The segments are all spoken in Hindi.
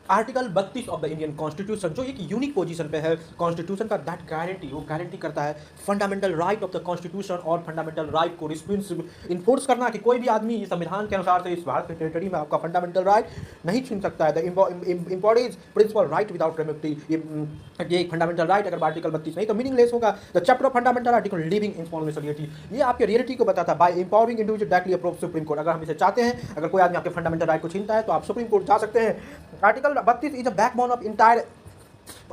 Article 32 of the Indian constitution जो एक यूनिक पोजीशन पे है कॉन्स्टिट्यूशन का, दैट गारंटी वो गारंटी करता है fundamental right of the constitution और फंडामेंटल राइट को इन्फोर्स करना कि कोई भी आदमी इस संविधान के अनुसार से इस भारत के टेरिटरी में आपका फंडामेंटल राइट नहीं छीन सकता है। The importance principle right without remedy, ये फंडामेंटल राइट अगर आर्टिकल 32 नहीं तो मीनिंगलेस होगा। The chapter of fundamental article living information reality, ये आपके रियलिटी को बताता है by empowering individual directly approach supreme court. अगर हम इसे चाहते हैं, अगर कोई आदमी आपके फंडामेंटल राइट को छीनता है तो आप सुप्रीम कोर्ट जा सकते हैं। Article 32 is a backbone of entire,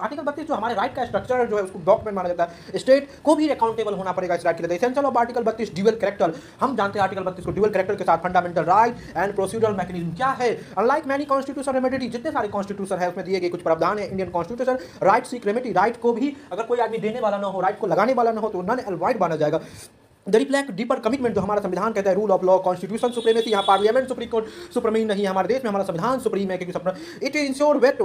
article 32 जो हमारे राइट का स्ट्रक्चर जो है उसको डॉक्यूमेंट माना जाता है। स्टेट को भी अकाउंटेबल होना पड़ेगा इस राइट के लिए। Essential of article 32 dual character, हम जानते हैं आर्टिकल 32 को ड्यूअल कैरेक्टर के साथ fundamental right and procedural mechanism क्या है। अनलाइक मैनी कॉन्स्टिट्यूशन रेमेडी, जितने सारे कॉन्स्टिट्यूशन है उसमें दिए गए कुछ प्रावधान है Indian constitution right seek remedy, right को भी अगर कोई आदमी देने वाला ना हो, राइट को लगाने वाला ना हो तो नन एलवाइड माना जाएगा। द रिफ्लेक्ट डीपर कमिटमेंट, जो हमारा संविधान कहता है rule of law constitution supremacy, यहाँ पार्लियामेंट सुप्रीम कोर्ट सुप्रीम नहीं है, हमारे देश में हमारा संविधान सुप्रीम है क्योंकि it ensure wait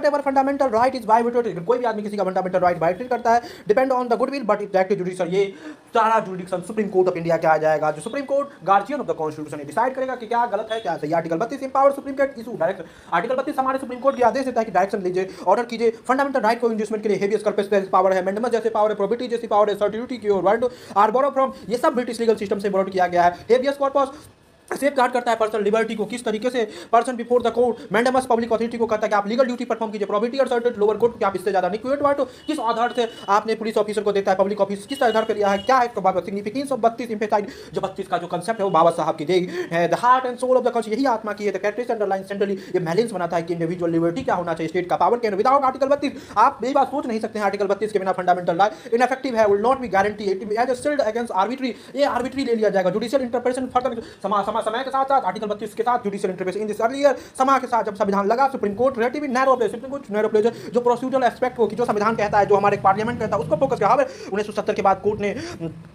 ever fundamental right is violated, कोई भी आदमी किसी का फंडामेंटल राइट वायलेट करता है depend on the goodwill but it act judicial, ये सारा जुडिक्शन सुप्रीम कोर्ट ऑफ इंडिया क्या आ जाएगा, जो supreme court guardian of the constitution decide करेगा कि क्या गलत है क्या सही। Article 32 empower supreme court issue direct, article 32 हमारे सुप्रीम कोर्ट की आदेश देता है कि डायरेक्शन लीजिए, ऑर्डर कीजिए फंडामेंटल राइट को इंड्यूसमेंट के लिए हेबियस कॉर्पस पावर है, मेंडेमस जैसे पावर है, प्रोबेबिलिटी जैसी पावर है, सर्टिट्यूटी की और वर्ड आर बोरो फ्रॉम, ये सब ब्रिटिश लीगल सिस्टम से बोरोड किया गया है। हेबियस कॉर्पस सेफ गार्ड करता है पर्सनल लिबर्टी को, किस तरीके से person before the court, mandamus public authority को कहता है कि आप लीगल ड्यूटी परफॉर्म कीजिए, प्रोबेबिलिटी और सर्टेड लोअर कोर्ट कि आप इससे ज्यादा नहीं क्विट वाट किस आधार से आपने पुलिस ऑफिसर को देता है, पब्लिक ऑफिस किस आधार पर लिया है, क्या है इसका बात सिग्निफिकेंस ऑफ 32 एम्फेसाइज, जो 32 का जो कंसेप्ट है वो बाबा साहब की देगी है। The heart and soul of the constitution, यही आत्मा की है। द कैरेक्टरिस्टिक्स अंडरलाइन सेंट्रली, ये बैलेंस बनाता है कि इंडिविजुअल लिबर्टी क्या होना चाहिए, स्टेट का पावर क्या है। विदाउट आर्टिकल 32 आप यही बात सोच नहीं सकते हैं, आर्टिकल 32 के बिना फंडामेंटल राइट इनफेक्टिव है, will not be guarantee as a shield against arbitrary, ये आर्बिट्री ले लिया जाएगा। जुडिशियल इंटरप्रिटेशन फर्दर समय के साथ आर्टिकल 32 के साथ judicial interpretation in this earlier, समय के साथ जब संविधान लगा supreme court relatively narrow place, supreme court narrow place जो प्रोसीड्यूरल एस्पेक्ट को कि जो संविधान कहता है, जो हमारे पार्लियामेंट कहता है उसको फोकस किया। 1970 के बाद कोर्ट ने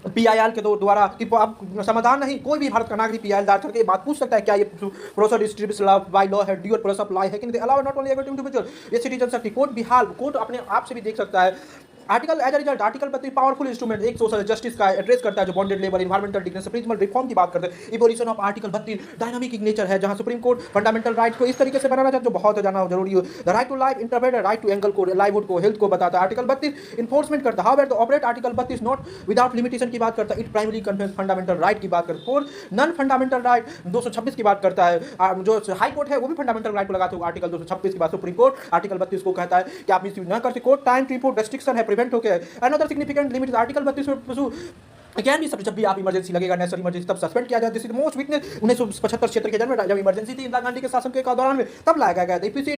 पीआईएल के द्वारा कि आप समाधान नहीं, कोई भी भारत का नागरिक पीआईएल दायर करके बात पूछ सकता है क्या ये प्रोसेस डिस्ट्रीब्यूशन बाय लॉ है, ड्यूअल प्रोसेस ऑफ लॉ है कि नहीं, अलाउ नॉट ओनली इंडिविजुअल, ये सिटीजन शक्ति कोर्ट भी हाल कोर्ट अपने आप से भी देख सकता है। Article as a result article 32 powerful instrument, एक सोशल जस्टिस का एड्रेस करता है, जो bonded labour environmental dignity principle reform की बात करते हैं। Evolution of article 32 dynamic in nature है, जहां सुप्रीम कोर्ट फंडामेंटल राइट को इस तरीके से बनाना चाहता है जो बहुत जाना जरूरी हो। The right to life interpret right to angle को, लाइवहुड को, हेल्थ को बताता है। आर्टिकल 32 इन्फोर्समेंट करता है, however the operate article 32 not without limitation की बात करता है, it primary confirms fundamental right की बात करता है। फोर नॉन फंडामेंटल राइट 226 की बात करता है, जो हाई कोर्ट है वो भी फंडामेंटल राइट को लगाते हुए आर्टिकल 226 की बात सुप्रीम कोर्ट आर्टिकल 32 को कहता है कि आप मिसयूज न कर सके। Court time to report restriction है, प्रिवेंट होकर another significant limit article 32 can भी, जब भी आप इमरजेंसी लगेगा नेशनल इमरजेंसी तब सस्पेंड किया जाए। दिस इज मोस्ट वीकनेस 1975 क्षेत्र के जन्म जब इमरजेंसी थी इंदिरा गांधी के शासन के दौरान में, तब लाया गया था।